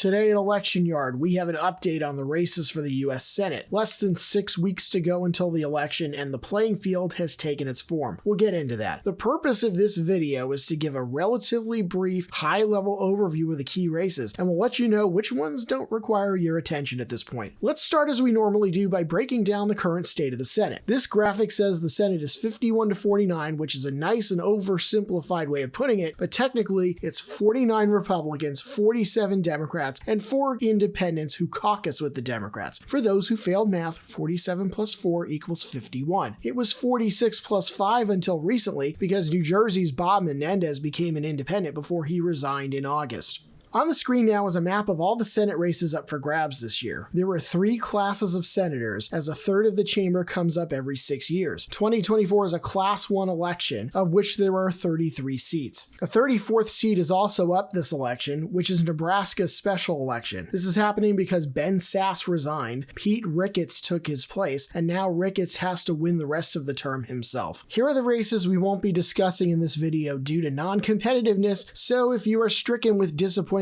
Today at Election Yard, we have an update on the races for the U.S. Senate. Less than 6 weeks to go until the election, and the playing field has taken its form. We'll get into that. The purpose of this video is to give a relatively brief, high-level overview of the key races, and we'll let you know which ones don't require your attention at this point. Let's start as we normally do by breaking down the current state of the Senate. This graphic says the Senate is 51-49, which is a nice and oversimplified way of putting it, but technically it's 49 Republicans, 47 Democrats, and 4 independents who caucus with the Democrats. For those who failed math, 47 plus 4 equals 51. It was 46 plus 5 until recently because New Jersey's Bob Menendez became an independent before he resigned in August. On the screen now is a map of all the Senate races up for grabs this year. There were 3 classes of senators, as a third of the chamber comes up every 6 years. 2024 is a Class 1 election, of which there are 33 seats. A 34th seat is also up this election, which is Nebraska's special election. This is happening because Ben Sasse resigned, Pete Ricketts took his place, and now Ricketts has to win the rest of the term himself. Here are the races we won't be discussing in this video due to non-competitiveness, so if you are stricken with disappointment,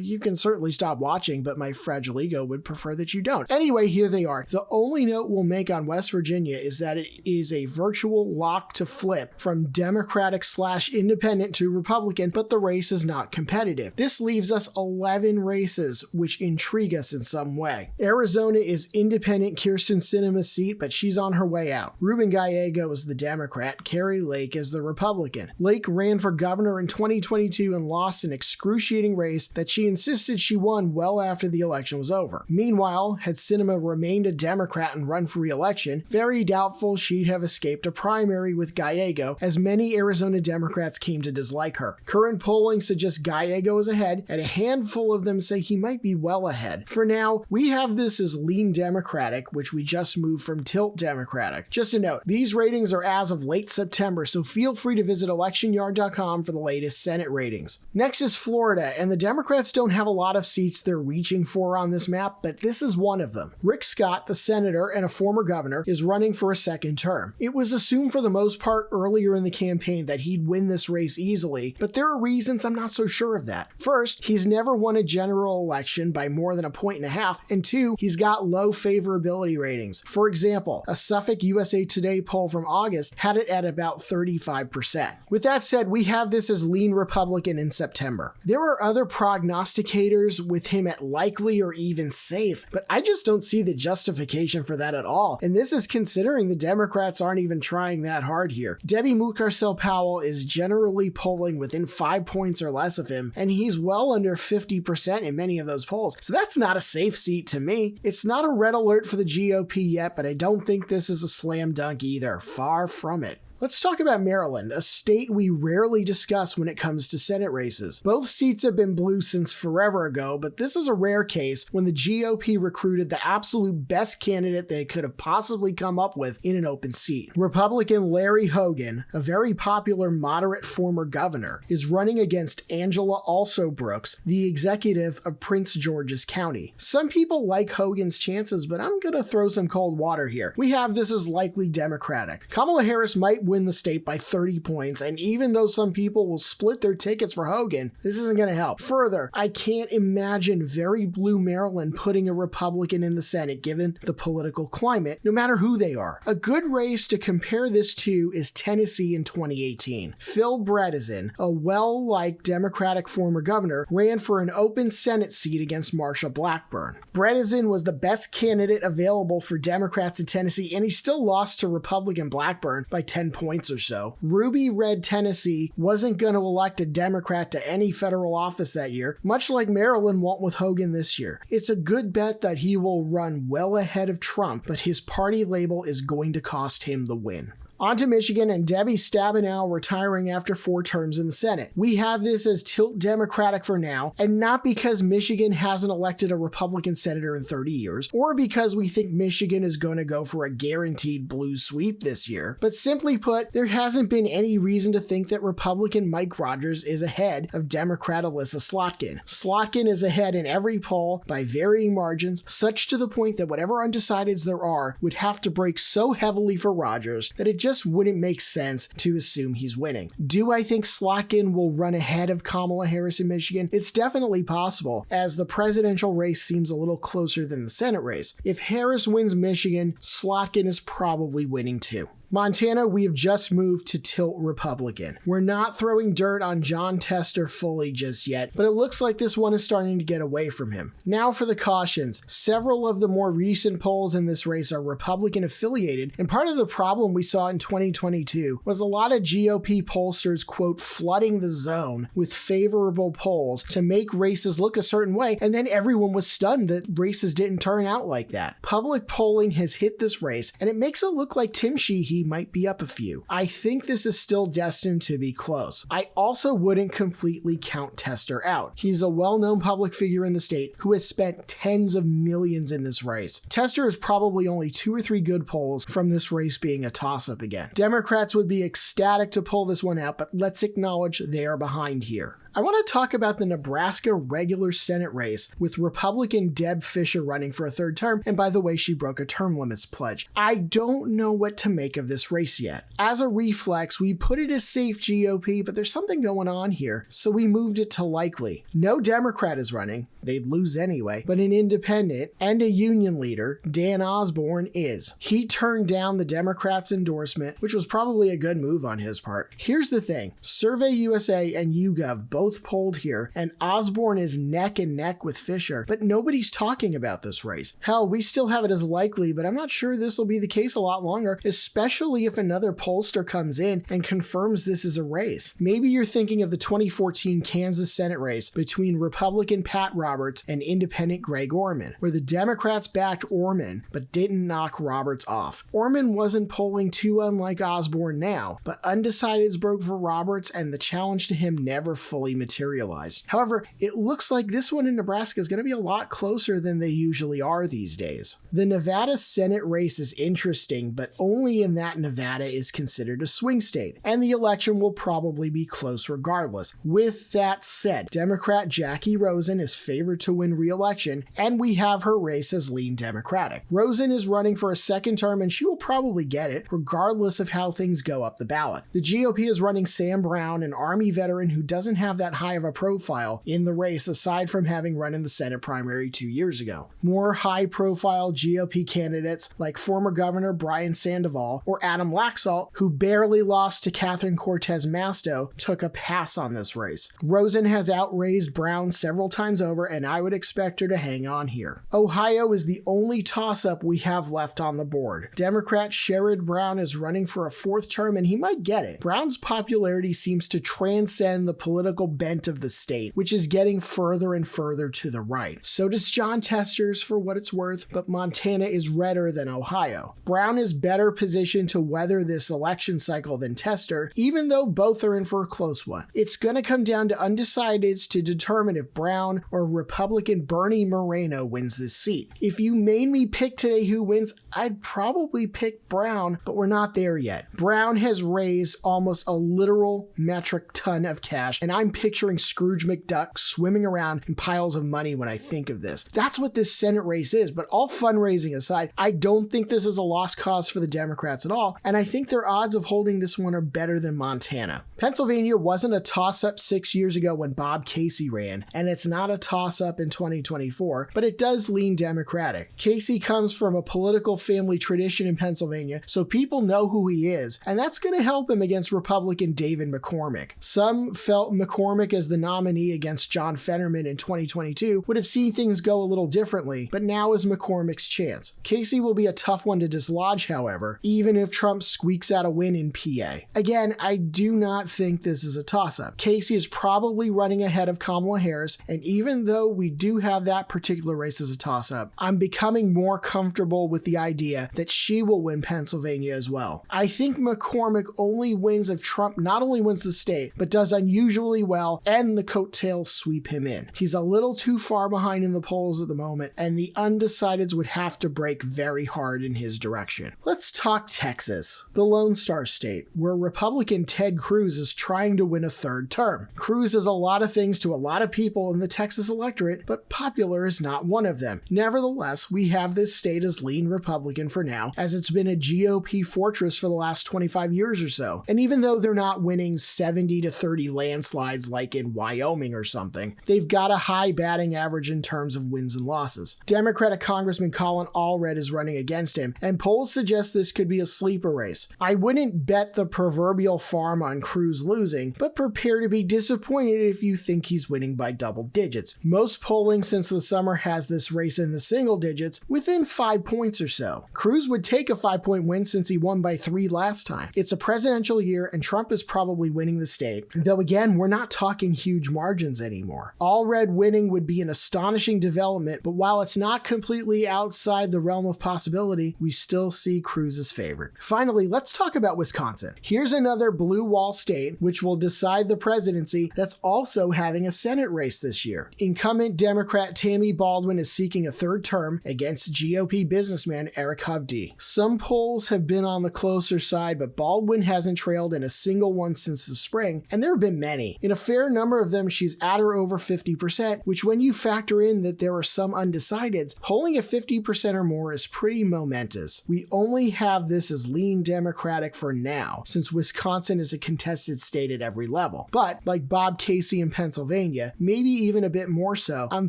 you can certainly stop watching, but my fragile ego would prefer that you don't. Anyway, here they are. The only note we'll make on West Virginia is that it is a virtual lock to flip from Democratic/Independent to Republican, but the race is not competitive. This leaves us 11 races, which intrigue us in some way. Arizona is Independent Kyrsten Sinema's seat, but she's on her way out. Ruben Gallego is the Democrat, Kari Lake is the Republican. Lake ran for governor in 2022 and lost an excruciating race that she insisted she won well after the election was over. Meanwhile, had Sinema remained a Democrat and run for re-election, very doubtful she'd have escaped a primary with Gallego, as many Arizona Democrats came to dislike her. Current polling suggests Gallego is ahead, and a handful of them say he might be well ahead. For now, we have this as lean Democratic, which we just moved from tilt Democratic. Just a note, these ratings are as of late September, so feel free to visit electionyard.com for the latest Senate ratings. Next is Florida, and the Democrats don't have a lot of seats they're reaching for on this map, but this is one of them. Rick Scott, the senator and a former governor, is running for a second term. It was assumed for the most part earlier in the campaign that he'd win this race easily, but there are reasons I'm not so sure of that. First, he's never won a general election by more than 1.5 points, and 2, he's got low favorability ratings. For example, a Suffolk USA Today poll from August had it at about 35%. With that said, we have this as lean Republican in September. There are other prognosticators with him at likely or even safe, but I just don't see the justification for that at all, and this is considering the Democrats aren't even trying that hard here. Debbie Mucarsel-Powell is generally polling within 5 points or less of him, and he's well under 50% in many of those polls, so that's not a safe seat to me. It's not a red alert for the GOP yet, but I don't think this is a slam dunk either. Far from it. Let's talk about Maryland, a state we rarely discuss when it comes to Senate races. Both seats have been blue since forever ago, but this is a rare case when the GOP recruited the absolute best candidate they could have possibly come up with in an open seat. Republican Larry Hogan, a very popular moderate former governor, is running against Angela Alsobrooks, the executive of Prince George's County. Some people like Hogan's chances, but I'm gonna throw some cold water here. We have this as likely Democratic. Kamala Harris might win the state by 30 points, and even though some people will split their tickets for Hogan, this isn't going to help. Further, I can't imagine very blue Maryland putting a Republican in the Senate given the political climate, no matter who they are. A good race to compare this to is Tennessee in 2018. Phil Bredesen, a well-liked Democratic former governor, ran for an open Senate seat against Marsha Blackburn. Bredesen was the best candidate available for Democrats in Tennessee, and he still lost to Republican Blackburn by 10 points or so. Ruby Red Tennessee wasn't going to elect a Democrat to any federal office that year, much like Maryland won't with Hogan this year. It's a good bet that he will run well ahead of Trump, but his party label is going to cost him the win. On to Michigan and Debbie Stabenow retiring after 4 terms in the Senate. We have this as tilt Democratic for now, and not because Michigan hasn't elected a Republican senator in 30 years, or because we think Michigan is going to go for a guaranteed blue sweep this year, but simply put, there hasn't been any reason to think that Republican Mike Rogers is ahead of Democrat Alyssa Slotkin. Slotkin is ahead in every poll by varying margins, such to the point that whatever undecideds there are would have to break so heavily for Rogers that it just wouldn't make sense to assume he's winning. Do I think Slotkin will run ahead of Kamala Harris in Michigan? It's definitely possible, as the presidential race seems a little closer than the Senate race. If Harris wins Michigan, Slotkin is probably winning too. Montana, we have just moved to tilt Republican. We're not throwing dirt on Jon Tester fully just yet, but it looks like this one is starting to get away from him. Now for the cautions. Several of the more recent polls in this race are Republican affiliated, and part of the problem we saw in 2022 was a lot of GOP pollsters, quote, flooding the zone with favorable polls to make races look a certain way, and then everyone was stunned that races didn't turn out like that. Public polling has hit this race, and it makes it look like Tim Sheehy might be up a few. I think this is still destined to be close. I also wouldn't completely count Tester out. He's a well-known public figure in the state who has spent tens of millions in this race. Tester is probably only 2 or 3 good polls from this race being a toss-up again. Democrats would be ecstatic to pull this one out, but let's acknowledge they are behind here. I want to talk about the Nebraska regular Senate race with Republican Deb Fischer running for a 3rd term, and by the way, she broke a term limits pledge. I don't know what to make of this race yet. As a reflex, we put it as safe GOP, but there's something going on here, so we moved it to likely. No Democrat is running, they'd lose anyway, but an independent and a union leader, Dan Osborne, is. He turned down the Democrats' endorsement, which was probably a good move on his part. Here's the thing, Survey USA and YouGov both polled here, and Osborne is neck and neck with Fischer, but nobody's talking about this race. Hell, we still have it as likely, but I'm not sure this will be the case a lot longer, especially if another pollster comes in and confirms this is a race. Maybe you're thinking of the 2014 Kansas Senate race between Republican Pat Roberts and independent Greg Orman, where the Democrats backed Orman but didn't knock Roberts off. Orman wasn't polling too unlike Osborne now, but undecideds broke for Roberts and the challenge to him never fully materialized. However, it looks like this one in Nebraska is going to be a lot closer than they usually are these days. The Nevada Senate race is interesting, but only in that Nevada is considered a swing state, and the election will probably be close regardless. With that said, Democrat Jackie Rosen is favored to win re-election, and we have her race as lean Democratic. Rosen is running for a 2nd term, and she will probably get it, regardless of how things go up the ballot. The GOP is running Sam Brown, an Army veteran who doesn't have that high of a profile in the race aside from having run in the Senate primary 2 years ago. More high-profile GOP candidates like former Governor Brian Sandoval or Adam Laxalt, who barely lost to Catherine Cortez Masto, took a pass on this race. Rosen has outraised Brown several times over, and I would expect her to hang on here. Ohio is the only toss-up we have left on the board. Democrat Sherrod Brown is running for a 4th term, and he might get it. Brown's popularity seems to transcend the political bent of the state, which is getting further and further to the right. So does Jon Tester's, for what it's worth, but Montana is redder than Ohio. Brown is better positioned to weather this election cycle than Tester, even though both are in for a close one. It's going to come down to undecideds to determine if Brown or Republican Bernie Moreno wins this seat. If you made me pick today who wins, I'd probably pick Brown, but we're not there yet. Brown has raised almost a literal metric ton of cash, and I'm picturing Scrooge McDuck swimming around in piles of money when I think of this. That's what this Senate race is, but all fundraising aside, I don't think this is a lost cause for the Democrats at all, and I think their odds of holding this one are better than Montana. Pennsylvania wasn't a toss-up 6 years ago when Bob Casey ran, and it's not a toss-up in 2024, but it does lean Democratic. Casey comes from a political family tradition in Pennsylvania, so people know who he is, and that's going to help him against Republican David McCormick. Some felt McCormick as the nominee against John Fetterman in 2022 would have seen things go a little differently, but now is McCormick's chance. Casey will be a tough one to dislodge, however, even if Trump squeaks out a win in PA. Again, I do not think this is a toss-up. Casey is probably running ahead of Kamala Harris, and even though we do have that particular race as a toss-up, I'm becoming more comfortable with the idea that she will win Pennsylvania as well. I think McCormick only wins if Trump not only wins the state, but does unusually well well, and the coattails sweep him in. He's a little too far behind in the polls at the moment, and the undecideds would have to break very hard in his direction. Let's talk Texas, the Lone Star State, where Republican Ted Cruz is trying to win a third term. Cruz is a lot of things to a lot of people in the Texas electorate, but popular is not one of them. Nevertheless, we have this state as lean Republican for now, as it's been a GOP fortress for the last 25 years or so. And even though they're not winning 70 to 30 landslides like in Wyoming or something, they've got a high batting average in terms of wins and losses. Democratic Congressman Colin Allred is running against him, and polls suggest this could be a sleeper race. I wouldn't bet the proverbial farm on Cruz losing, but prepare to be disappointed if you think he's winning by double digits. Most polling since the summer has this race in the single digits, within 5 points or so. Cruz would take a 5-point win since he won by 3 last time. It's a presidential year, and Trump is probably winning the state, though again, we're not talking huge margins anymore. Allred winning would be an astonishing development, but while it's not completely outside the realm of possibility, we still see Cruz as favored. Finally, let's talk about Wisconsin. Here's another blue wall state, which will decide the presidency, that's also having a Senate race this year. Incumbent Democrat Tammy Baldwin is seeking a third term against GOP businessman Eric Hovde. Some polls have been on the closer side, but Baldwin hasn't trailed in a single one since the spring, and there have been many. In a fair number of them, she's at or over 50%, which when you factor in that there are some undecideds, polling at 50% or more is pretty momentous. We only have this as lean Democratic for now, since Wisconsin is a contested state at every level. But, like Bob Casey in Pennsylvania, maybe even a bit more so, I'm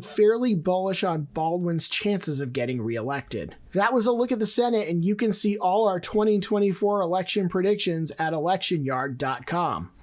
fairly bullish on Baldwin's chances of getting reelected. That was a look at the Senate, and you can see all our 2024 election predictions at electionyard.com.